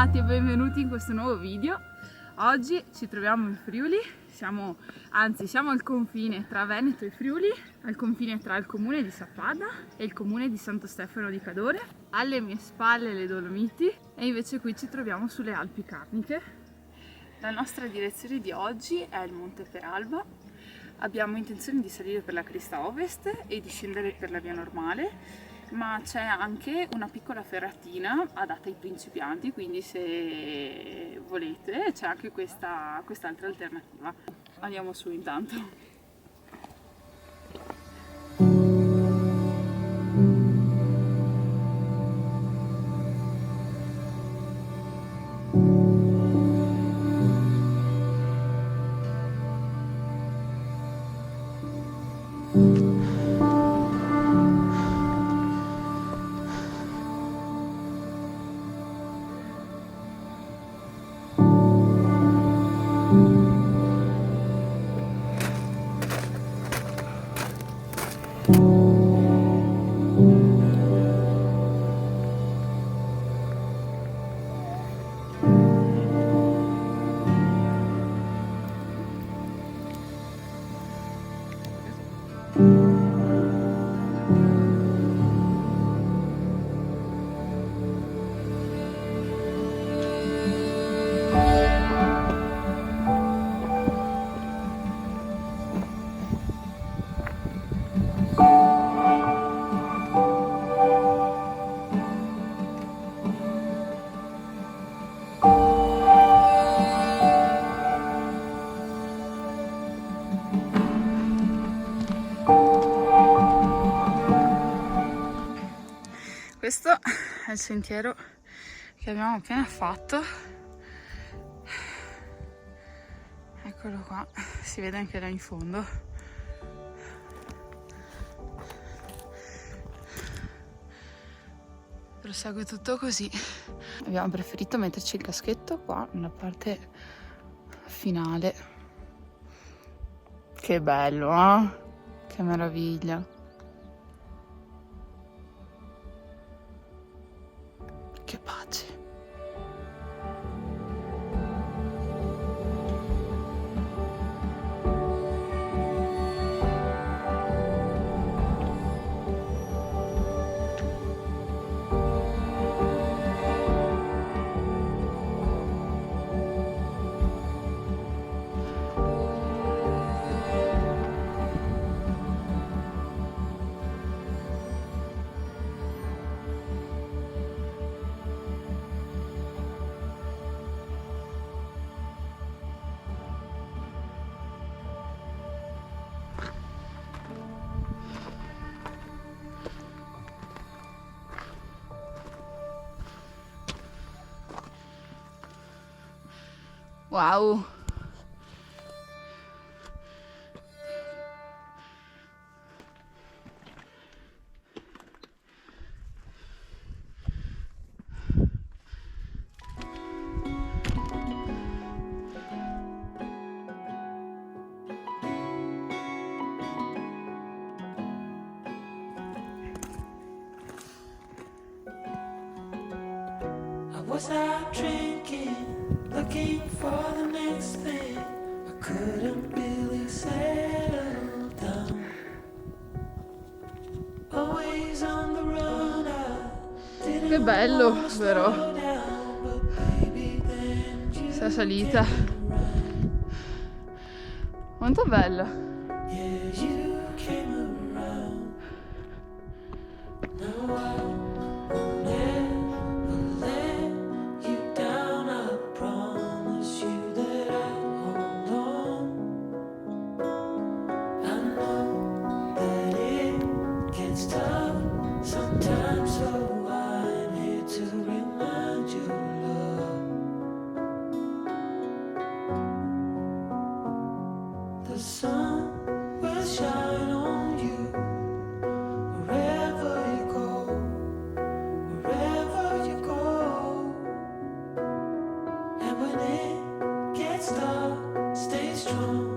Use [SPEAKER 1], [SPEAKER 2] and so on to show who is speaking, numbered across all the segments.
[SPEAKER 1] Bentornati e benvenuti in questo nuovo video. Oggi ci troviamo in Friuli, siamo al confine tra Veneto e Friuli, al confine tra il comune di Sappada e il comune di Santo Stefano di Cadore. Alle mie spalle le Dolomiti e invece qui ci troviamo sulle Alpi Carniche. La nostra direzione di oggi è il Monte Peralba. Abbiamo intenzione di salire per la cresta ovest e di scendere per la via normale, ma c'è anche una piccola ferratina adatta ai principianti, quindi se volete c'è anche quest'altra alternativa. Andiamo su intanto. Questo è il sentiero che abbiamo appena fatto. Eccolo qua, si vede anche là in fondo. Prosegue tutto così. Abbiamo preferito metterci il caschetto qua nella parte finale. Che bello, eh? Che meraviglia. Che pace. Wow!
[SPEAKER 2] was out drinking, looking for the next thing. I couldn't really settle down. Always on the run.
[SPEAKER 1] Che bello però sta salita, molto bella.
[SPEAKER 2] The sun will shine on you wherever you go, wherever you go. And when it gets dark, stay strong.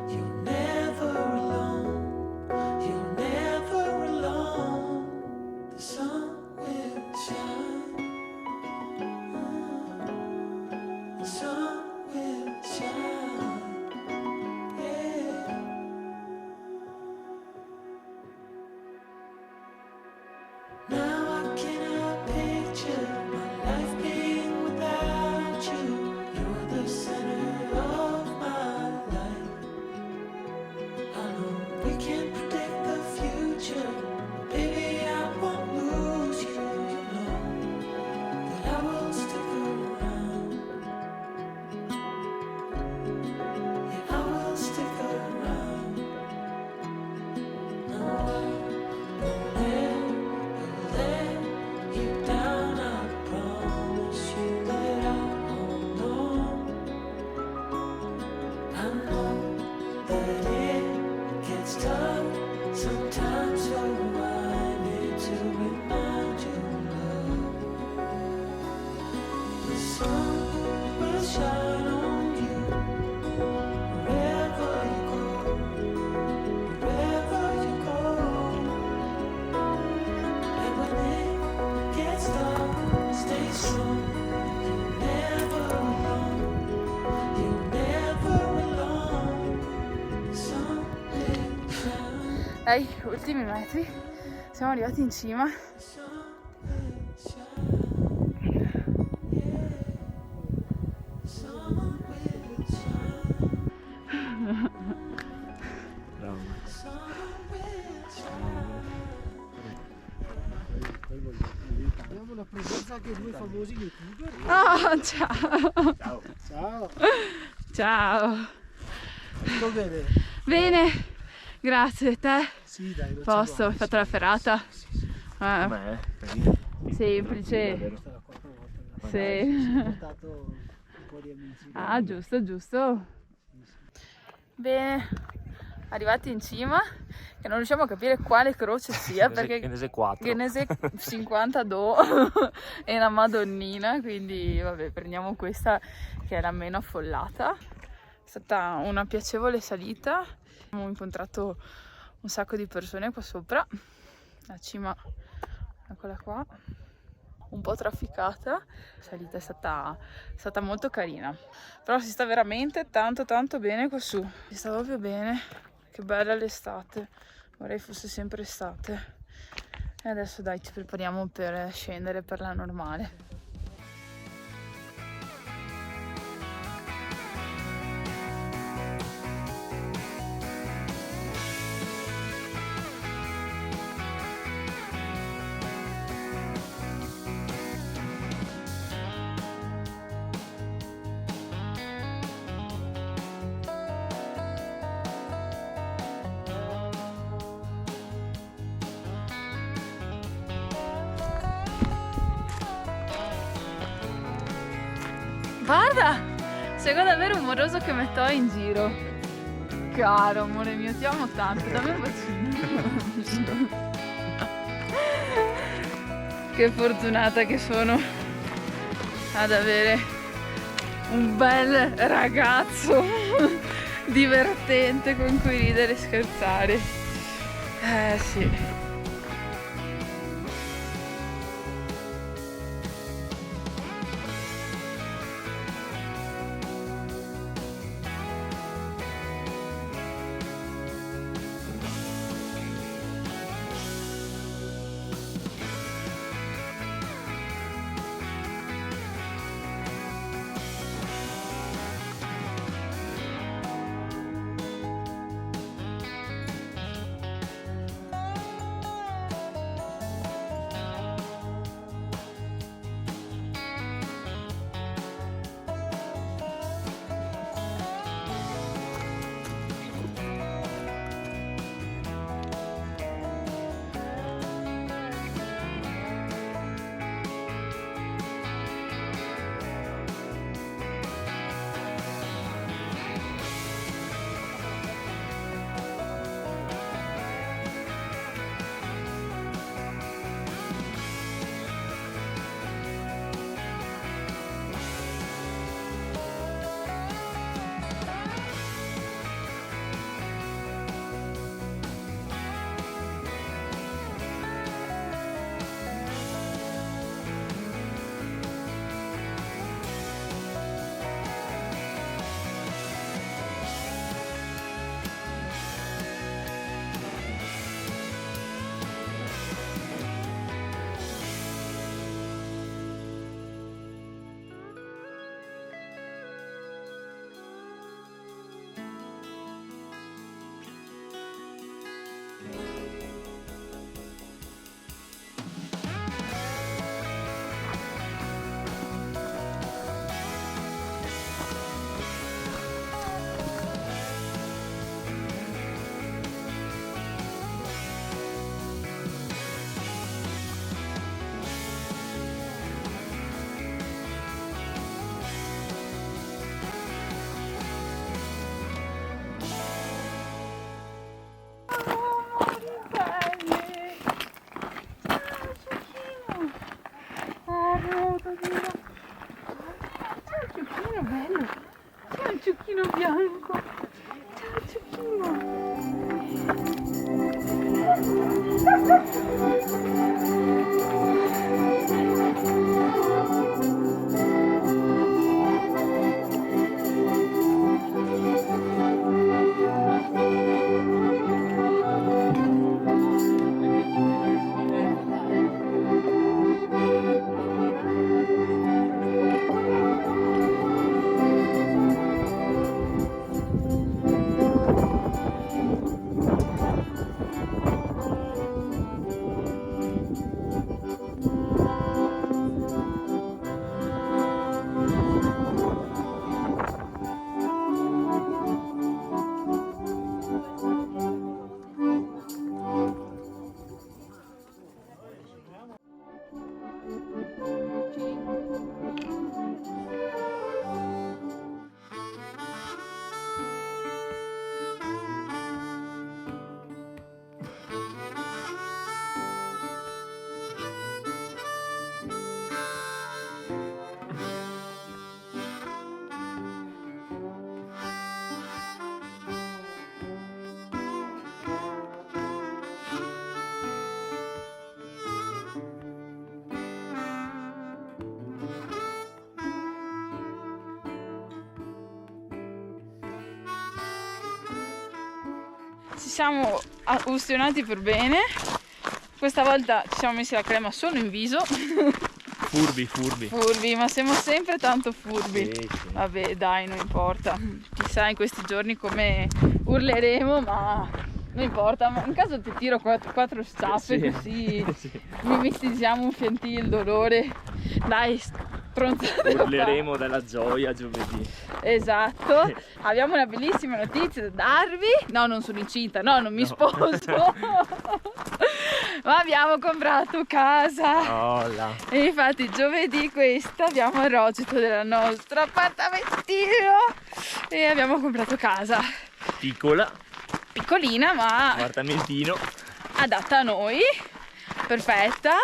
[SPEAKER 2] You're never alone. You're never alone. The sun will shine. The sun will shine.
[SPEAKER 1] Dai, ultimi metri, siamo arrivati in cima.
[SPEAKER 3] Abbiamo la presenza anche di due famosi youtuber.
[SPEAKER 1] Oh, ciao!
[SPEAKER 3] Ciao! Ciao!
[SPEAKER 1] Ciao!
[SPEAKER 3] Tutto bene?
[SPEAKER 1] Bene, grazie, te?
[SPEAKER 3] Sì, dai, non
[SPEAKER 1] Posto, hai fatto la ferrata?
[SPEAKER 4] Com'è?
[SPEAKER 1] Semplice.
[SPEAKER 3] Questa è la quarta volta.
[SPEAKER 1] Sì.
[SPEAKER 3] Ho portato un po' di amici.
[SPEAKER 1] Ah, giusto, giusto. Bene, arrivati in cima, che non riusciamo a capire quale croce sia, perché
[SPEAKER 4] Genese 4.
[SPEAKER 1] Genese 52 è una madonnina, quindi vabbè, prendiamo questa che è la meno affollata. È stata una piacevole salita, abbiamo incontrato un sacco di persone qua sopra, la cima, eccola qua, un po' trafficata, la salita è stata molto carina, però si sta veramente tanto bene qua su, si sta proprio bene, che bella l'estate, vorrei fosse sempre estate. E adesso dai, ci prepariamo per scendere per la normale. Guarda, sei davvero umoroso che metto in giro. Caro amore mio, ti amo tanto, dammi un bacino. Che fortunata che sono ad avere un bel ragazzo divertente con cui ridere e scherzare. Sì. Ci siamo ustionati per bene. Questa volta ci siamo messi la crema solo in viso. Furbi, ma siamo sempre tanto furbi.
[SPEAKER 4] Sì.
[SPEAKER 1] Vabbè, dai, non importa. Chissà in questi giorni come urleremo, ma non importa. Ma in caso ti tiro quattro sciappe, così mi mestizziamo un fiantino il dolore. Dai, stronzate.
[SPEAKER 4] Urleremo dalla gioia giovedì.
[SPEAKER 1] Esatto. Abbiamo una bellissima notizia da darvi. No, non sono incinta, no, non mi sposo. Ma abbiamo comprato casa. E infatti giovedì questo abbiamo il rogito del nostro appartamentino e abbiamo comprato casa. Piccolina, ma
[SPEAKER 4] appartamentino
[SPEAKER 1] adatta a noi, perfetta.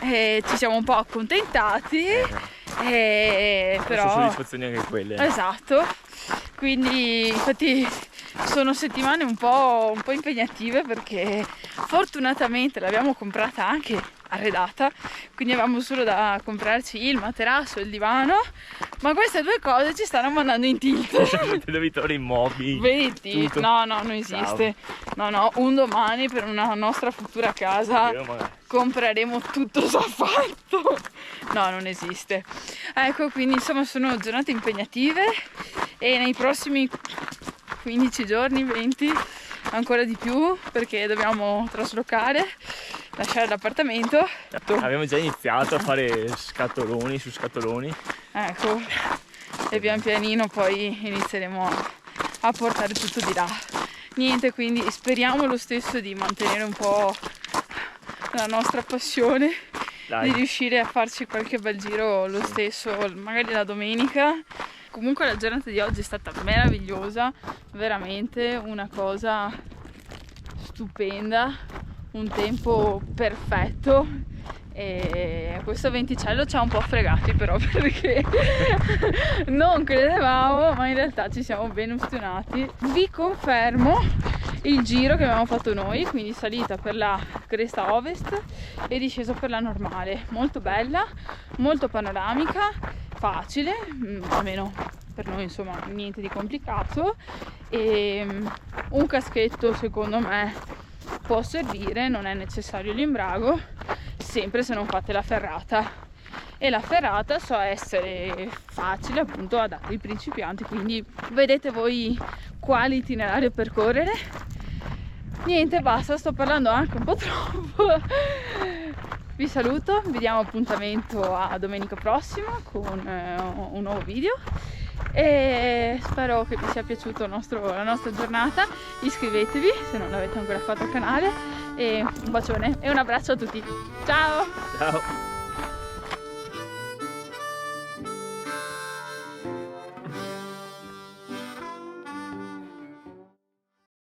[SPEAKER 1] E ci siamo un po' accontentati. Però
[SPEAKER 4] sono soddisfazioni anche quelle.
[SPEAKER 1] Esatto. Quindi infatti sono settimane un po' impegnative perché fortunatamente l'abbiamo comprata anche arredata, quindi avevamo solo da comprarci il materasso e il divano, ma queste due cose ci stanno mandando in tilt.
[SPEAKER 4] Devi trovare i mobili.
[SPEAKER 1] Vedi? No, non esiste. No, un domani per una nostra futura casa compreremo tutto già fatto. No, non esiste. Ecco, quindi insomma sono giornate impegnative e nei prossimi 15 giorni, 20 ancora di più, perché dobbiamo traslocare, lasciare l'appartamento.
[SPEAKER 4] Abbiamo già iniziato a fare scatoloni su scatoloni.
[SPEAKER 1] Ecco, e pian pianino poi inizieremo a portare tutto di là. Niente, quindi speriamo lo stesso di mantenere un po' la nostra passione. Dai. Di riuscire a farci qualche bel giro lo stesso, magari la domenica. Comunque la giornata di oggi è stata meravigliosa, veramente una cosa stupenda, un tempo perfetto e questo venticello ci ha un po' fregati però perché non credevamo, ma in realtà ci siamo ben ustionati. Vi confermo il giro che avevamo fatto noi, quindi salita per la cresta ovest e discesa per la normale, molto bella, molto panoramica, facile, almeno per noi insomma niente di complicato, e un caschetto secondo me può servire, non è necessario l'imbrago, sempre se non fate la ferrata, e la ferrata so essere facile, appunto adatta ai principianti, quindi vedete voi quale itinerario percorrere. Niente, basta, sto parlando anche un po' troppo. Vi saluto, vi diamo appuntamento a domenica prossima con un nuovo video e spero che vi sia piaciuta la nostra giornata. Iscrivetevi se non l'avete ancora fatto al canale e un bacione e un abbraccio a tutti. Ciao!
[SPEAKER 4] Ciao!